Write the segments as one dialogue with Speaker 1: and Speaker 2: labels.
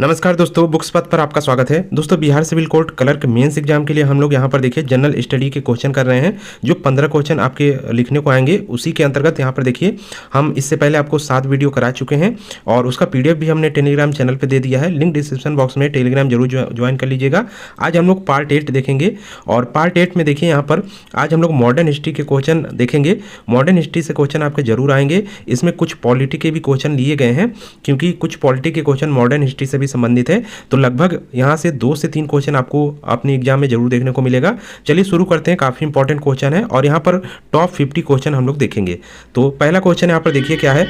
Speaker 1: नमस्कार दोस्तों, बुक्स पथ पर आपका स्वागत है। दोस्तों, Bihar civil court clerk mains exam के लिए हम लोग यहाँ पर देखिए जनरल स्टडी के क्वेश्चन कर रहे हैं। जो 15 क्वेश्चन आपके लिखने को आएंगे उसी के अंतर्गत यहाँ पर देखिए हम इससे पहले आपको 7 वीडियो करा चुके हैं और उसका PDF भी हमने टेलीग्राम चैनल पर दे दिया है। लिंक डिस्क्रिप्शन बॉक्स में, टेलीग्राम जरूर ज्वाइन कर लीजिएगा। आज हम लोग पार्ट 8 देखेंगे और पार्ट 8 में देखिए यहाँ पर आज हम लोग मॉडर्न हिस्ट्री के क्वेश्चन देखेंगे। मॉडर्न हिस्ट्री से क्वेश्चन आपके जरूर आएंगे। इसमें कुछ पॉलिटी के भी क्वेश्चन लिए गए हैं क्योंकि कुछ पॉलिटी के क्वेश्चन मॉडर्न हिस्ट्री से भी संबंधित है। तो लगभग यहाँ से 2 से 3 क्वेश्चन आपको अपने एग्जाम में जरूर देखने को मिलेगा। चलिए शुरू करते हैं। काफ़ी इंपॉर्टेंट क्वेश्चन है और यहाँ पर टॉप 50 क्वेश्चन हम लोग देखेंगे। तो पहला क्वेश्चन यहाँ पर देखिए क्या है।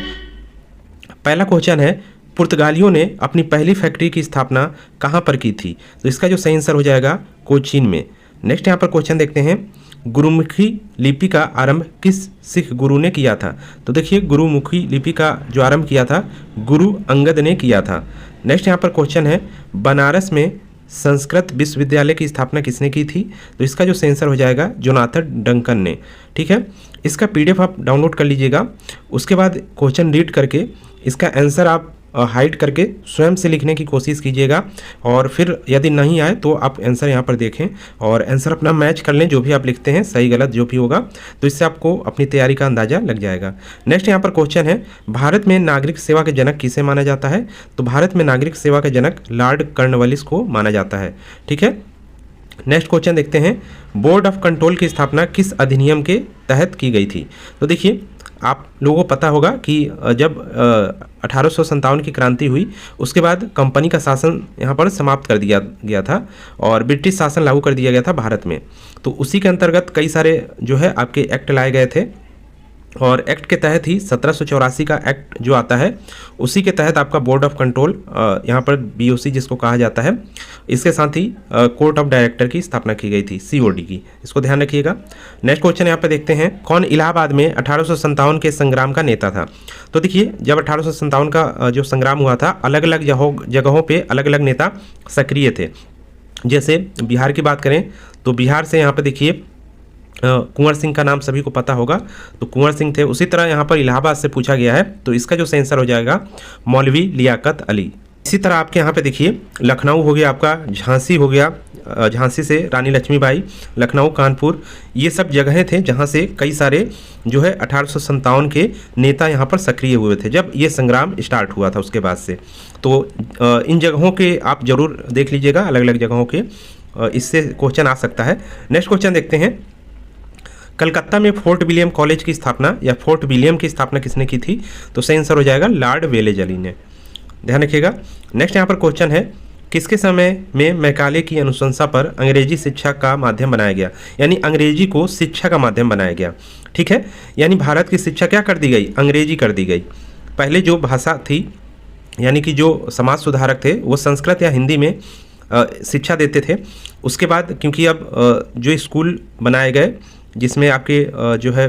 Speaker 1: पहला क्वेश्चन है, पुर्तगालियों ने अपनी पहली फैक्ट्री की स्थापना कहाँ पर की थी? तो इसका जो सही आंसर हो जाएगा कोचीन में। नेक्स्ट यहाँ पर क्वेश्चन देखते हैं, गुरुमुखी लिपि का आरंभ किस सिख गुरु ने किया था? तो देखिए गुरुमुखी लिपि का जो आरंभ किया था गुरु अंगद ने किया था। नेक्स्ट यहाँ पर क्वेश्चन है, बनारस में संस्कृत विश्वविद्यालय की स्थापना किसने की थी? तो इसका जो आंसर हो जाएगा जोनाथन डंकन ने। ठीक है, इसका PDF आप डाउनलोड कर लीजिएगा। उसके बाद क्वेश्चन रीड करके इसका आंसर आप हाइड करके स्वयं से लिखने की कोशिश कीजिएगा और फिर यदि नहीं आए तो आप आंसर यहाँ पर देखें और आंसर अपना मैच कर लें। जो भी आप लिखते हैं सही गलत जो भी होगा तो इससे आपको अपनी तैयारी का अंदाज़ा लग जाएगा। नेक्स्ट यहाँ पर क्वेश्चन है, भारत में नागरिक सेवा के जनक किसे माना जाता है? तो भारत में नागरिक सेवा के जनक लॉर्ड कॉर्नवालिस को माना जाता है। ठीक है, नेक्स्ट क्वेश्चन देखते हैं, बोर्ड ऑफ कंट्रोल की स्थापना किस अधिनियम के तहत की गई थी? तो देखिए आप लोगों को पता होगा कि जब 1857 की क्रांति हुई उसके बाद कंपनी का शासन यहाँ पर समाप्त कर दिया गया था और ब्रिटिश शासन लागू कर दिया गया था भारत में। तो उसी के अंतर्गत कई सारे जो है आपके एक्ट लाए गए थे और एक्ट के तहत ही 1784 का एक्ट जो आता है उसी के तहत आपका बोर्ड ऑफ कंट्रोल यहाँ पर BOC जिसको कहा जाता है, इसके साथ ही कोर्ट ऑफ डायरेक्टर की स्थापना की गई थी, COD की। इसको ध्यान रखिएगा। नेक्स्ट क्वेश्चन यहाँ पे देखते हैं, कौन इलाहाबाद में 1857 के संग्राम का नेता था? तो देखिए जब 1857 का जो संग्राम हुआ था अलग अलग जगहों पर अलग अलग नेता सक्रिय थे। जैसे बिहार की बात करें तो बिहार से यहाँ पर देखिए कुंवर सिंह का नाम सभी को पता होगा, तो कुंवर सिंह थे। उसी तरह यहाँ पर इलाहाबाद से पूछा गया है तो इसका जो आंसर हो जाएगा मौलवी लियाकत अली। इसी तरह आपके यहाँ पे देखिए लखनऊ हो गया, आपका झांसी हो गया, झांसी से रानी लक्ष्मीबाई, लखनऊ, कानपुर, ये सब जगहें थे जहाँ से कई सारे जो है 1857 के नेता यहाँ पर सक्रिय हुए थे जब ये संग्राम स्टार्ट हुआ था उसके बाद से। तो इन जगहों के आप जरूर देख लीजिएगा, अलग अलग जगहों के, इससे क्वेश्चन आ सकता है। नेक्स्ट क्वेश्चन देखते हैं, कलकत्ता में फोर्ट विलियम कॉलेज की स्थापना या फोर्ट विलियम की स्थापना किसने की थी? तो सही आंसर हो जाएगा लॉर्ड वेलेजली ने। ध्यान रखिएगा। नेक्स्ट यहाँ पर क्वेश्चन है, किसके समय में मैकाले की अनुशंसा पर अंग्रेजी शिक्षा का माध्यम बनाया गया? यानी अंग्रेजी को शिक्षा का माध्यम बनाया गया। ठीक है, यानी भारत की शिक्षा क्या कर दी गई? अंग्रेजी कर दी गई। पहले जो भाषा थी यानी कि जो समाज सुधारक थे वो संस्कृत या हिंदी में शिक्षा देते थे। उसके बाद क्योंकि अब जो स्कूल बनाए गए जिसमें आपके जो है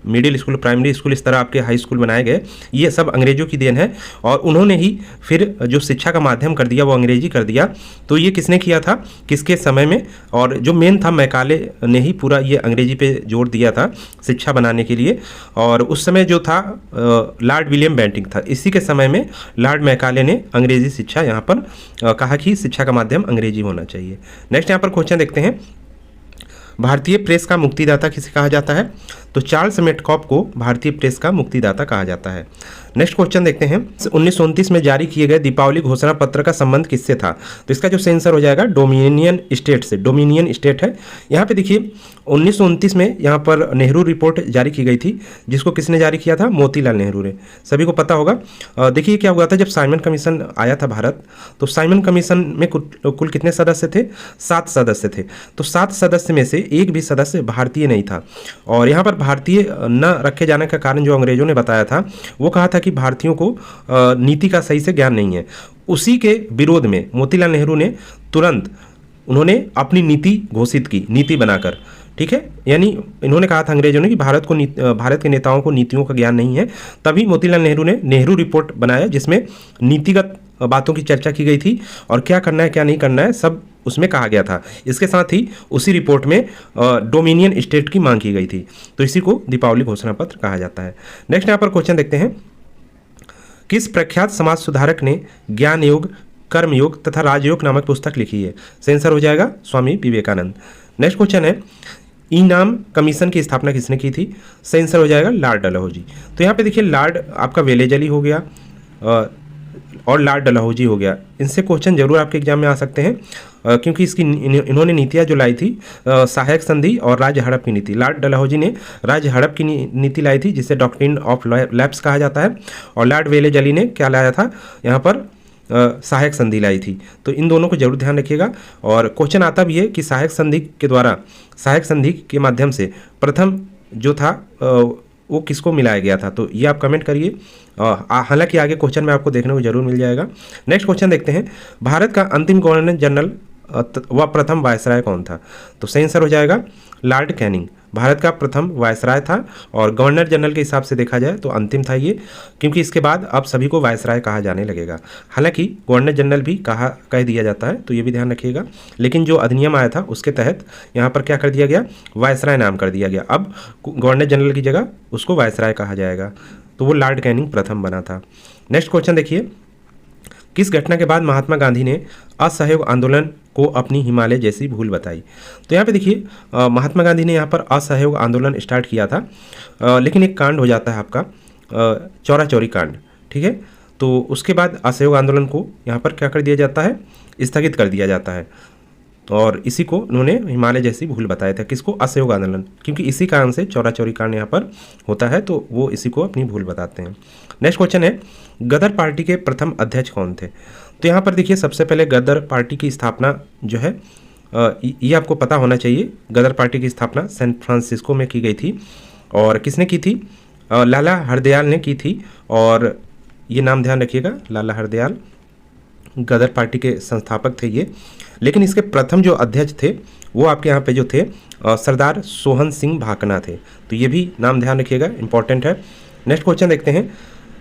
Speaker 1: मिडिल स्कूल, प्राइमरी स्कूल, इस तरह आपके हाई स्कूल बनाए गए, ये सब अंग्रेजों की देन है और उन्होंने ही फिर जो शिक्षा का माध्यम कर दिया वो अंग्रेजी कर दिया। तो ये किसने किया था, किसके समय में? और जो मेन था मैकाले ने ही पूरा ये अंग्रेजी पे जोर दिया था शिक्षा बनाने के लिए। और उस समय जो था लॉर्ड विलियम बेंटिंक था, इसी के समय में लॉर्ड मैकाले ने अंग्रेजी शिक्षा यहाँ पर कहा कि शिक्षा का माध्यम अंग्रेजी होना चाहिए। नेक्स्ट यहाँ पर क्वेश्चन देखते हैं, भारतीय प्रेस का मुक्तिदाता किसे कहा जाता है? तो चार्ल्स मेटकॉफ को भारतीय प्रेस का मुक्तिदाता कहा जाता है। नेक्स्ट क्वेश्चन देखते हैं, 1929 में जारी किए गए दीपावली घोषणा पत्र का संबंध किससे था? तो इसका जो आंसर हो जाएगा डोमिनियन स्टेट से। डोमिनियन स्टेट है। यहाँ पे देखिए 1929 में यहाँ पर नेहरू रिपोर्ट जारी की गई थी, जिसको किसने जारी किया था? मोतीलाल नेहरू ने। सभी को पता होगा। देखिए क्या हुआ था जब साइमन कमीशन आया था भारत, तो साइमन कमीशन में कुल कितने सदस्य थे? 7 सदस्य थे। तो 7 सदस्य में से एक भी सदस्य भारतीय नहीं था और यहाँ पर भारतीय न रखे जाने का कारण जो अंग्रेजों ने बताया था वो कहा था कि भारतीयों को नीति का सही से ज्ञान नहीं है। उसी के विरोध में मोतीलाल नेहरू ने तुरंत उन्होंने अपनी नीति घोषित की, नीति बनाकर। ठीक है, यानी इन्होंने कहा था अंग्रेजों ने कि भारत के नेताओं को नीतियों का ज्ञान नहीं है। तभी मोतीलाल नेहरू ने नेहरू रिपोर्ट बनाया जिसमें नीतिगत बातों की चर्चा की गई थी और क्या करना है क्या नहीं करना है सब उसमें कहा गया था। इसके साथ ही उसी रिपोर्ट में डोमिनियन स्टेट की मांग की गई थी। तो इसी को दीपावली घोषणा पत्र कहा जाता है। नेक्स्ट यहाँ पर क्वेश्चन देखते हैं, किस प्रख्यात समाज सुधारक ने ज्ञान योग कर्मयोग तथा राजयोग नामक पुस्तक लिखी है? सही आंसर हो जाएगा स्वामी विवेकानंद। नेक्स्ट क्वेश्चन है, इनाम कमीशन की स्थापना किसने की थी? सही आंसर हो जाएगा लॉर्ड डलहौजी। तो यहाँ पे देखिए लॉर्ड आपका वेलेजली हो गया और लॉर्ड डलहौजी हो गया। इनसे क्वेश्चन जरूर आपके एग्जाम में आ सकते हैं क्योंकि इसकी इन्होंने नीतियाँ जो लाई थी सहायक संधि और राज्य हड़प की नीति। लॉर्ड डलहौजी ने राज्य हड़प की नीति लाई थी जिसे डॉक्ट्रिन ऑफ लैप्स कहा जाता है, और लॉर्ड वेलेजली ने क्या लाया था यहाँ पर सहायक संधि लाई थी। तो इन दोनों को जरूर ध्यान रखिएगा। और क्वेश्चन आता भी है कि सहायक संधि के द्वारा, सहायक संधि के माध्यम से प्रथम जो था वो किसको मिलाया गया था? तो ये आप कमेंट करिए। हालांकि आगे क्वेश्चन में आपको देखने को जरूर मिल जाएगा। नेक्स्ट क्वेश्चन देखते हैं, भारत का अंतिम गवर्नर जनरल व प्रथम वायसराय कौन था? तो सही आंसर हो जाएगा लॉर्ड कैनिंग। भारत का प्रथम वायसराय था और गवर्नर जनरल के हिसाब से देखा जाए तो अंतिम था ये, क्योंकि इसके बाद अब सभी को वायसराय कहा जाने लगेगा। हालांकि गवर्नर जनरल भी कह दिया जाता है, तो ये भी ध्यान रखिएगा। लेकिन जो अधिनियम आया था उसके तहत यहाँ पर क्या कर दिया गया? वायसराय नाम कर दिया गया। अब गवर्नर जनरल की जगह उसको वायसराय कहा जाएगा। तो वो लॉर्ड कैनिंग प्रथम बना था। नेक्स्ट क्वेश्चन देखिए, किस घटना के बाद महात्मा गांधी ने असहयोग आंदोलन को अपनी हिमालय जैसी भूल बताई? तो यहाँ पे देखिए महात्मा गांधी ने यहाँ पर असहयोग आंदोलन स्टार्ट किया था, लेकिन एक कांड हो जाता है आपका चौरा चौरी कांड, ठीक है। तो उसके बाद असहयोग आंदोलन को यहाँ पर क्या कर दिया जाता है? स्थगित कर दिया जाता है, और इसी को उन्होंने हिमालय जैसी भूल बताया था। किसको? असहयोग आंदोलन, क्योंकि इसी कारण से चौरा चौरी कांड यहाँ पर होता है, तो वो इसी को अपनी भूल बताते हैं। नेक्स्ट क्वेश्चन है, गदर पार्टी के प्रथम अध्यक्ष कौन थे? तो यहाँ पर देखिए सबसे पहले गदर पार्टी की स्थापना जो है ये आपको पता होना चाहिए। गदर पार्टी की स्थापना सैन फ्रांसिस्को में की गई थी, और किसने की थी? लाला हरदयाल ने की थी, और ये नाम ध्यान रखिएगा, लाला हरदयाल गदर पार्टी के संस्थापक थे ये। लेकिन इसके प्रथम जो अध्यक्ष थे वो आपके यहाँ पे जो थे सरदार सोहन सिंह भाकना थे। तो ये भी नाम ध्यान रखिएगा, इंपॉर्टेंट है। नेक्स्ट क्वेश्चन देखते हैं,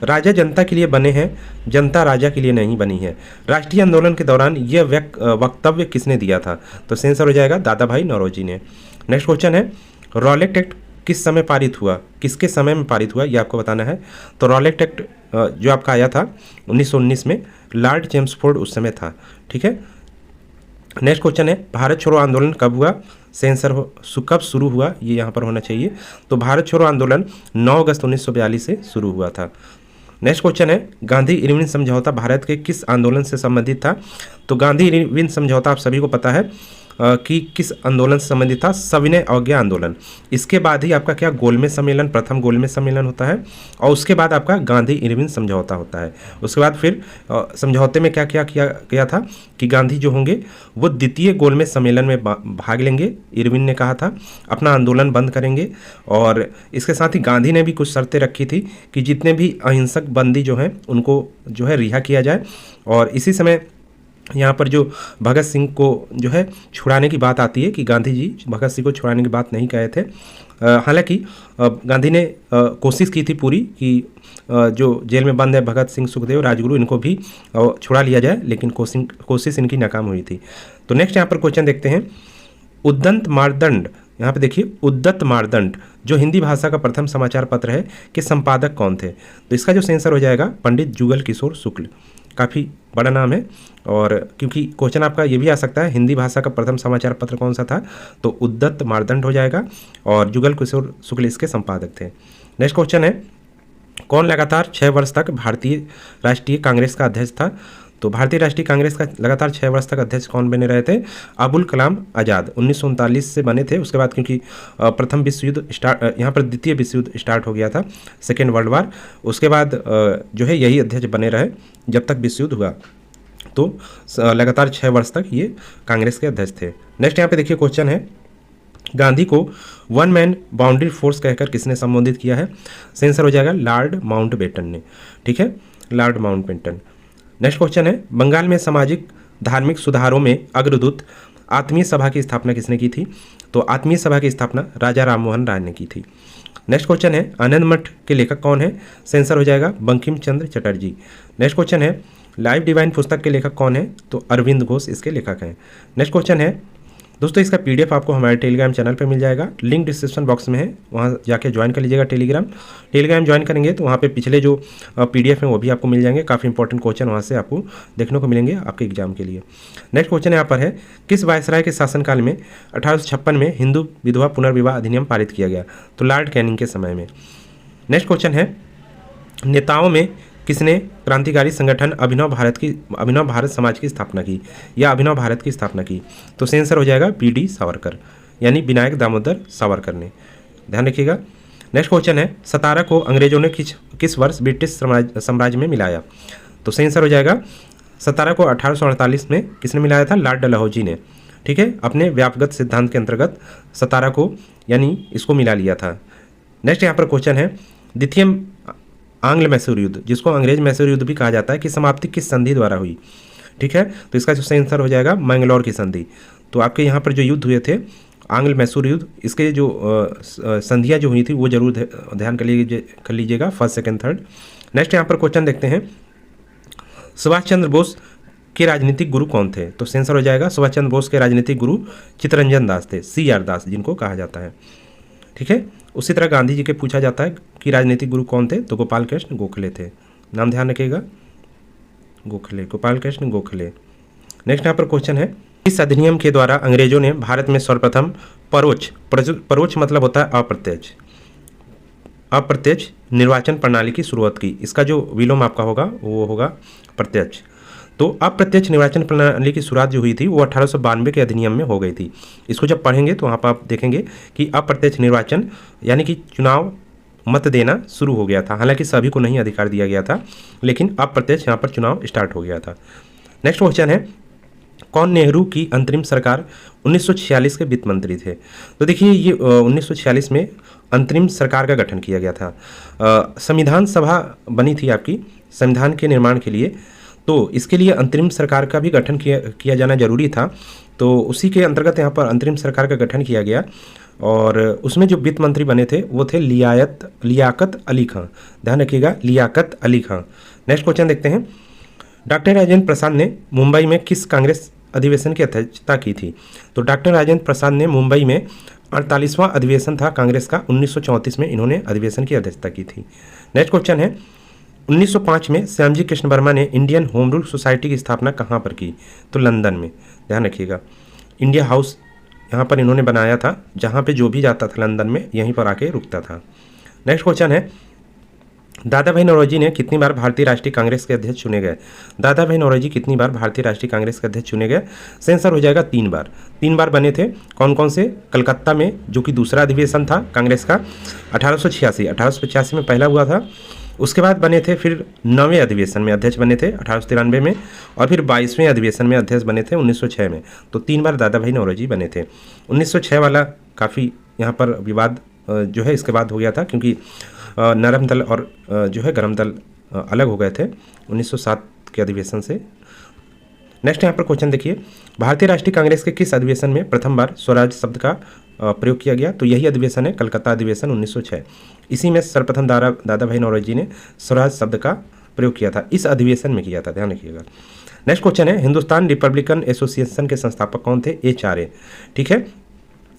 Speaker 1: राजा जनता के लिए बने हैं, जनता राजा के लिए नहीं बनी है। राष्ट्रीय आंदोलन के दौरान यह वक्तव्य किसने दिया था? तो आंसर हो जाएगा दादा भाई नौरोजी ने। नेक्स्ट क्वेश्चन है, रॉलेट एक्ट किस समय पारित हुआ? किसके समय में पारित हुआ ये आपको बताना है। तो रॉलेट एक्ट जो आपका आया था 1919 में, लॉर्ड चेम्सफोर्ड उस समय था, ठीक है। नेक्स्ट क्वेश्चन है, भारत छोड़ो आंदोलन कब हुआ? सेंसर कब शुरू हुआ? ये यहाँ पर होना चाहिए। तो भारत छोड़ो आंदोलन 9 अगस्त 1942 से शुरू हुआ था। नेक्स्ट क्वेश्चन है, गांधी इरविन समझौता भारत के किस आंदोलन से संबंधित था? तो गांधी इरविन समझौता आप सभी को पता है कि किस आंदोलन से संबंधित था? सविनय अवज्ञा आंदोलन। इसके बाद ही आपका क्या गोलमेज सम्मेलन, प्रथम गोलमेज सम्मेलन होता है, और उसके बाद आपका गांधी इरविन समझौता होता है। उसके बाद फिर समझौते में क्या क्या किया गया था कि गांधी जो होंगे वो द्वितीय गोलमेज सम्मेलन में भाग लेंगे। इरविन ने कहा था अपना आंदोलन बंद करेंगे, और इसके साथ ही गांधी ने भी कुछ शर्तें रखी थी कि जितने भी अहिंसक बंदी जो हैं उनको जो है रिहा किया जाए। और इसी समय यहाँ पर जो भगत सिंह को जो है छुड़ाने की बात आती है कि गांधी जी भगत सिंह को छुड़ाने की बात नहीं कहे थे। हालांकि गांधी ने कोशिश की थी पूरी कि जो जेल में बंद है भगत सिंह, सुखदेव, राजगुरु, इनको भी छुड़ा लिया जाए, लेकिन कोशिश इनकी नाकाम हुई थी। तो नेक्स्ट यहाँ पर क्वेश्चन देखते हैं, उद्दंत मारदंड, यहाँ पे देखिए उद्दत मारदंड जो हिंदी भाषा का प्रथम समाचार पत्र है कि संपादक कौन थे? तो इसका जो आंसर हो जाएगा पंडित जुगल किशोर शुक्ल। काफ़ी बड़ा नाम है, और क्योंकि क्वेश्चन आपका ये भी आ सकता है हिंदी भाषा का प्रथम समाचार पत्र कौन सा था? तो उद्दत मारदंड हो जाएगा, और जुगल किशोर शुक्ल इसके संपादक थे। नेक्स्ट क्वेश्चन है, कौन लगातार 6 वर्ष तक भारतीय राष्ट्रीय कांग्रेस का अध्यक्ष था? तो भारतीय राष्ट्रीय कांग्रेस का लगातार 6 वर्ष तक अध्यक्ष कौन बने रहे थे? अबुल कलाम आज़ाद 1939 से बने थे। उसके बाद क्योंकि प्रथम विश्व युद्ध यहाँ पर द्वितीय विश्व युद्ध स्टार्ट हो गया था, सेकेंड वर्ल्ड वार, उसके बाद जो है यही अध्यक्ष बने रहे जब तक विश्व युद्ध हुआ। तो लगातार 6 वर्ष तक ये कांग्रेस के अध्यक्ष थे। नेक्स्ट यहाँ पे देखिए क्वेश्चन है, गांधी को वन मैन बाउंड्री फोर्स कहकर किसने संबोधित किया है? आंसर हो जाएगा लॉर्ड माउंटबेटन ने, ठीक है, लॉर्ड माउंटबेटन। नेक्स्ट क्वेश्चन है, बंगाल में सामाजिक धार्मिक सुधारों में अग्रदूत आत्मीय सभा की स्थापना किसने की थी? तो आत्मीय सभा की स्थापना राजा राममोहन राय ने की थी। नेक्स्ट क्वेश्चन है, आनंद मठ के लेखक कौन है? आंसर हो जाएगा बंकिम चंद्र चटर्जी। नेक्स्ट क्वेश्चन है, लाइफ डिवाइन पुस्तक के लेखक कौन है? तो अरविंद घोष इसके लेखक हैं। नेक्स्ट क्वेश्चन है, दोस्तों इसका PDF आपको हमारे टेलीग्राम चैनल पे मिल जाएगा, लिंक डिस्क्रिप्शन बॉक्स में है, वहाँ जाके ज्वाइन कर लीजिएगा टेलीग्राम ज्वाइन करेंगे तो वहाँ पे पिछले जो PDF हैं वो भी आपको मिल जाएंगे। काफ़ी इंपॉर्टेंट क्वेश्चन वहाँ से आपको देखने को मिलेंगे आपके एग्जाम के लिए। नेक्स्ट क्वेश्चन यहाँ पर है, किस वायसराय के शासनकाल में 1856 में हिंदू विधवा पुनर्विवाह अधिनियम पारित किया गया? तो लॉर्ड कैनिंग के समय में। नेक्स्ट क्वेश्चन है, नेताओं में किसने क्रांतिकारी संगठन अभिनव भारत समाज की स्थापना की या अभिनव भारत की स्थापना की? तो इसका आंसर हो जाएगा BD सावरकर, यानी विनायक दामोदर सावरकर ने। ध्यान रखिएगा। नेक्स्ट क्वेश्चन है, सतारा को अंग्रेजों ने किस वर्ष ब्रिटिश साम्राज्य में मिलाया? तो इसका आंसर हो जाएगा, सतारा को 1848 में किसने मिलाया था? लॉर्ड डलहौजी ने। ठीक है, अपने व्यापगत सिद्धांत के अंतर्गत सतारा को यानी इसको मिला लिया था। नेक्स्ट यहाँ पर क्वेश्चन है, द्वितीय आंग्ल मैसूर युद्ध, जिसको अंग्रेज मैसूर युद्ध भी कहा जाता है, की समाप्ति किस संधि द्वारा हुई? ठीक है, तो इसका जो सही आंसर हो जाएगा मैंगलोर की संधि। तो आपके यहाँ पर जो युद्ध हुए थे आंग्ल मैसूर युद्ध, इसके जो संधियाँ जो हुई थी वो जरूर ध्यान कर लीजिएगा, फर्स्ट सेकंड थर्ड। नेक्स्ट यहाँ पर क्वेश्चन देखते हैं, सुभाष चंद्र बोस के राजनीतिक गुरु कौन थे? तो आंसर हो जाएगा, सुभाष चंद्र बोस के राजनीतिक गुरु चित्तरंजन दास थे, CR दास जिनको कहा जाता है। ठीक है, उसी तरह गांधी जी के पूछा जाता है कि राजनीतिक गुरु कौन थे? तो गोपाल कृष्ण गोखले थे। नाम ध्यान रखिएगा, गोखले, गोपाल कृष्ण गोखले। नेक्स्ट यहाँ पर क्वेश्चन है, इस अधिनियम के द्वारा अंग्रेजों ने भारत में सर्वप्रथम परोक्ष मतलब होता है अप्रत्यक्ष निर्वाचन प्रणाली की शुरुआत की। इसका जो विलोम आपका होगा वो होगा प्रत्यक्ष। तो अप्रत्यक्ष निर्वाचन प्रणाली की शुरुआत जो हुई थी वो 1892 के अधिनियम में हो गई थी। इसको जब पढ़ेंगे तो वहाँ पर आप देखेंगे कि अप्रत्यक्ष निर्वाचन यानी कि चुनाव मत देना शुरू हो गया था। हालांकि सभी को नहीं अधिकार दिया गया था, लेकिन अप्रत्यक्ष यहाँ पर चुनाव स्टार्ट हो गया था। नेक्स्ट क्वेश्चन है, कौन नेहरू की अंतरिम सरकार 1946 के वित्त मंत्री थे? तो देखिए ये 1946 में अंतरिम सरकार का गठन किया गया था। संविधान सभा बनी थी आपकी संविधान के निर्माण के लिए, तो इसके लिए अंतरिम सरकार का भी गठन किया जाना जरूरी था। तो उसी के अंतर्गत यहाँ पर अंतरिम सरकार का गठन किया गया और उसमें जो वित्त मंत्री बने थे वो थे लियाकत अली खां। ध्यान रखिएगा, लियाकत अली खां। नेक्स्ट क्वेश्चन देखते हैं, डॉक्टर राजेंद्र प्रसाद ने मुंबई में किस कांग्रेस अधिवेशन की अध्यक्षता की थी? तो डॉक्टर राजेंद्र प्रसाद ने मुंबई में 48वां अधिवेशन था कांग्रेस का, 1934 में इन्होंने अधिवेशन की अध्यक्षता की थी। नेक्स्ट क्वेश्चन है, 1905 में श्यामजी कृष्ण वर्मा ने इंडियन होम रूल सोसाइटी की स्थापना कहाँ पर की? तो लंदन में। ध्यान रखिएगा, इंडिया हाउस यहाँ पर इन्होंने बनाया था, जहाँ पे जो भी जाता था लंदन में यहीं पर आके रुकता था। नेक्स्ट क्वेश्चन है, दादा भाई नौरोजी ने कितनी बार भारतीय राष्ट्रीय कांग्रेस के अध्यक्ष चुने गए? दादा भाई नौरोजी कितनी बार भारतीय राष्ट्रीय कांग्रेस के अध्यक्ष चुने गए? आंसर हो जाएगा 3 बार। 3 बार बने थे। कौन कौन से? कलकत्ता में जो कि दूसरा अधिवेशन था कांग्रेस का 1886 में पहला हुआ था। उसके बाद बने थे फिर 9वें अधिवेशन में अध्यक्ष बने थे 1893 में, और फिर 22वें अधिवेशन में अध्यक्ष बने थे 1906 में। तो 3 बार दादा भाई नौरोजी बने थे। 1906 वाला काफ़ी यहाँ पर विवाद जो है इसके बाद हो गया था, क्योंकि नरम दल और जो है गरम दल अलग हो गए थे 1907 के अधिवेशन से। नेक्स्ट यहाँ पर क्वेश्चन देखिए, भारतीय राष्ट्रीय कांग्रेस के किस अधिवेशन में प्रथम बार स्वराज शब्द का प्रयोग किया गया? तो यही अधिवेशन है कलकत्ता अधिवेशन 1906। इसी में सर्वप्रथम दादा भाई नौरोजी ने स्वराज शब्द का प्रयोग किया था, इस अधिवेशन में किया था। ध्यान रखिएगा। नेक्स्ट क्वेश्चन है, हिंदुस्तान रिपब्लिकन एसोसिएशन के संस्थापक कौन थे? HRA। ठीक है,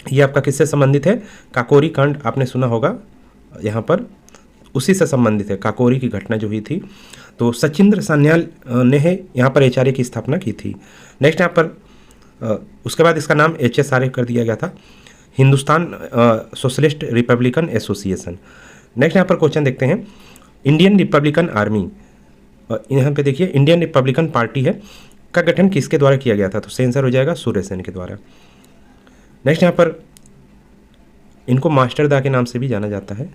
Speaker 1: ये आपका किससे संबंधित है? काकोरी कांड आपने सुना होगा, यहाँ पर उसी से संबंधित है, काकोरी की घटना जो हुई थी। तो सचिंद्र सान्याल ने यहाँ पर HRA की स्थापना की थी। नेक्स्ट यहाँ पर उसके बाद इसका नाम HSRA कर दिया गया था, Hindustan socialist Republican association. Next यहाँ पर क्वेश्चन देखते हैं, इंडियन रिपब्लिकन आर्मी, यहाँ पे देखिए इंडियन रिपब्लिकन पार्टी है, का गठन किसके द्वारा किया गया था? तो आंसर हो जाएगा सूर्य सेन के द्वारा। नेक्स्ट यहाँ पर इनको मास्टर दा के नाम से भी जाना जाता है।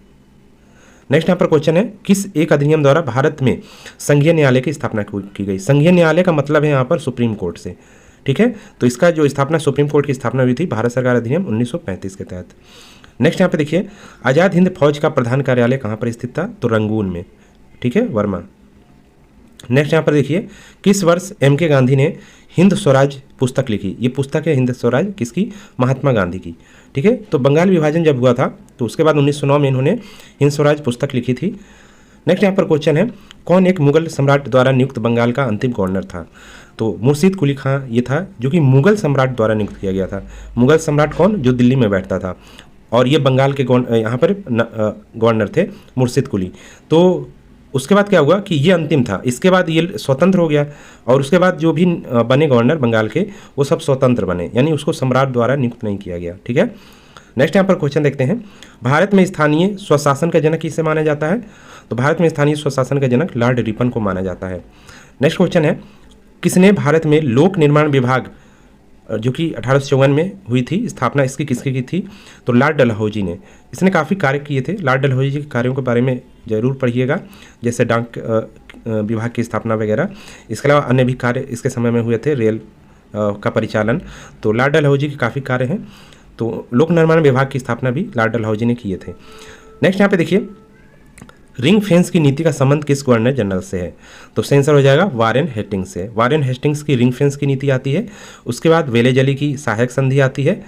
Speaker 1: नेक्स्ट यहाँ पर क्वेश्चन है, किस एक अधिनियम द्वारा भारत में संघीय न्यायालय की स्थापना की गई? संघीय न्यायालय का मतलब है यहाँ पर सुप्रीम कोर्ट से। ठीक है, तो इसका जो स्थापना सुप्रीम कोर्ट की स्थापना हुई थी भारत सरकार अधिनियम 1935 के तहत। नेक्स्ट यहाँ पे देखिए, आज़ाद हिंद फौज का प्रधान कार्यालय कहाँ पर स्थित था? तो रंगून में। ठीक है, वर्मा। नेक्स्ट यहाँ पर देखिए, किस वर्ष MK गांधी ने हिंद स्वराज पुस्तक लिखी? ये पुस्तक है हिंद स्वराज किसकी? महात्मा गांधी की। ठीक है, तो बंगाल विभाजन जब हुआ था तो उसके बाद 1909 में इन्होंने हिंद स्वराज पुस्तक लिखी थी। नेक्स्ट यहाँ पर क्वेश्चन है, कौन एक मुगल सम्राट द्वारा नियुक्त बंगाल का अंतिम गवर्नर था? तो मुर्शीद कुली खां ये था, जो कि मुगल सम्राट द्वारा नियुक्त किया गया था। मुगल सम्राट कौन? जो दिल्ली में बैठता था, और ये बंगाल के यहाँ पर गवर्नर थे मुर्शीद कुली। तो उसके बाद क्या हुआ कि ये अंतिम था, इसके बाद ये स्वतंत्र हो गया, और उसके बाद जो भी बने गवर्नर बंगाल के वो सब स्वतंत्र बने, यानी उसको सम्राट द्वारा नियुक्त नहीं किया गया। ठीक है, नेक्स्ट यहाँ पर क्वेश्चन देखते हैं। भारत में स्थानीय स्वशासन का जनक किसे माना जाता है? तो भारत में स्थानीय स्वशासन का जनक लॉर्ड रिपन को माना जाता है। नेक्स्ट क्वेश्चन है, किसने भारत में लोक निर्माण विभाग, जो कि 1854 में हुई थी स्थापना, इसकी किसकी की थी? तो लॉर्ड डलहौजी ने। इसने काफ़ी कार्य किए थे। लॉर्ड डलहौजी के कार्यों के बारे में ज़रूर पढ़िएगा, जैसे डाक विभाग की स्थापना वगैरह। इसके अलावा अन्य भी कार्य इसके समय में हुए थे, रेल का परिचालन। तो लॉर्ड डलहौजी के काफ़ी कार्य हैं। तो लोक निर्माण विभाग की स्थापना भी लॉर्ड डलहौजी ने किए थे। नेक्स्ट यहाँ पे देखिए, रिंग फेंस की नीति का संबंध किस गवर्नर जनरल से है? तो सही आंसर हो जाएगा वारेन हेस्टिंग्स से। वारेन हेस्टिंग्स की रिंग फेंस की नीति आती है, उसके बाद वेलेजली की सहायक संधि आती है,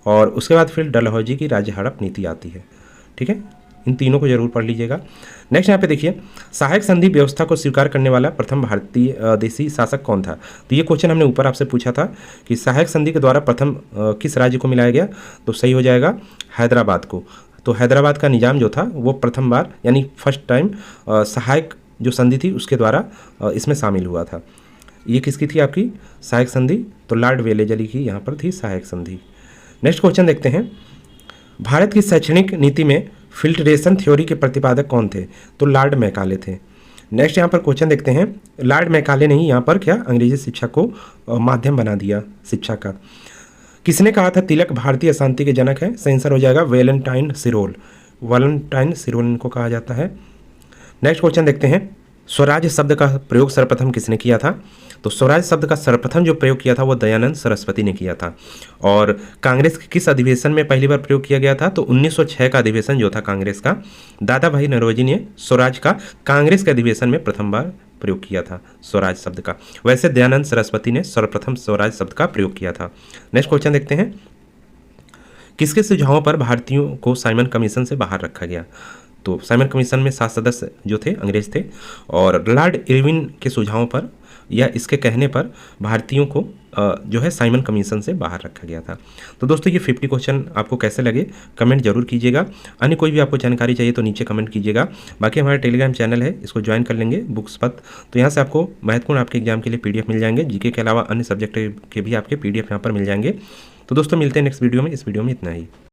Speaker 1: और उसके बाद फिर डलहौजी की राज्य हड़प नीति आती है। ठीक है, इन तीनों को जरूर पढ़ लीजिएगा। नेक्स्ट यहाँ पे देखिए, सहायक संधि व्यवस्था को स्वीकार करने वाला प्रथम भारतीय देशी शासक कौन था? तो ये क्वेश्चन हमने ऊपर आपसे पूछा था कि सहायक संधि के द्वारा प्रथम किस राज्य को मिलाया गया? तो सही हो जाएगा हैदराबाद को। तो हैदराबाद का निजाम जो था वो प्रथम बार, यानी फर्स्ट टाइम सहायक जो संधि थी उसके द्वारा इसमें शामिल हुआ था। ये किसकी थी आपकी सहायक संधि? तो लॉर्ड वेलेजली की यहाँ पर थी सहायक संधि। नेक्स्ट क्वेश्चन देखते हैं, भारत की शैक्षणिक नीति में फिल्ट्रेशन थ्योरी के प्रतिपादक कौन थे? तो लॉर्ड मैकाले थे। नेक्स्ट यहाँ पर क्वेश्चन देखते हैं, लॉर्ड मैकाले ने ही यहाँ पर क्या अंग्रेजी शिक्षा को माध्यम बना दिया शिक्षा का। किसने कहा था तिलक भारतीय अशांति के जनक है? सही आंसर हो जाएगा वैलेंटाइन सिरोल। वैलेंटाइन सिरोल इनको कहा जाता है। नेक्स्ट क्वेश्चन देखते हैं, स्वराज शब्द का प्रयोग सर्वप्रथम किसने किया था? तो स्वराज शब्द का सर्वप्रथम जो प्रयोग किया था वो दयानंद सरस्वती ने किया था। और कांग्रेस के किस अधिवेशन में पहली बार प्रयोग किया गया था? तो 1906 का अधिवेशन जो था कांग्रेस का, दादा भाई नौरोजी ने स्वराज का कांग्रेस के अधिवेशन में प्रथम बार प्रयोग किया था स्वराज शब्द का। वैसे दयानंद सरस्वती ने सर्वप्रथम स्वराज शब्द का प्रयोग किया था। नेक्स्ट क्वेश्चन देखते हैं, किसके सुझावों पर भारतीयों को साइमन कमीशन से बाहर रखा गया? तो साइमन कमीशन में 7 सदस्य जो थे अंग्रेज थे, और लॉर्ड इरविन के सुझावों पर या इसके कहने पर भारतीयों को जो है साइमन कमीशन से बाहर रखा गया था। तो दोस्तों ये 50 क्वेश्चन आपको कैसे लगे कमेंट जरूर कीजिएगा। अन्य कोई भी आपको जानकारी चाहिए तो नीचे कमेंट कीजिएगा। बाकी हमारा टेलीग्राम चैनल है, इसको ज्वाइन कर लेंगे बुक्स पथ, तो यहाँ से आपको महत्वपूर्ण आपके एग्जाम के लिए PDF मिल जाएंगे। जीके के अलावा अन्य सब्जेक्ट के भी आपके PDF यहाँ पर मिल जाएंगे। तो दोस्तों मिलते हैं नेक्स्ट वीडियो में। इस वीडियो में इतना ही।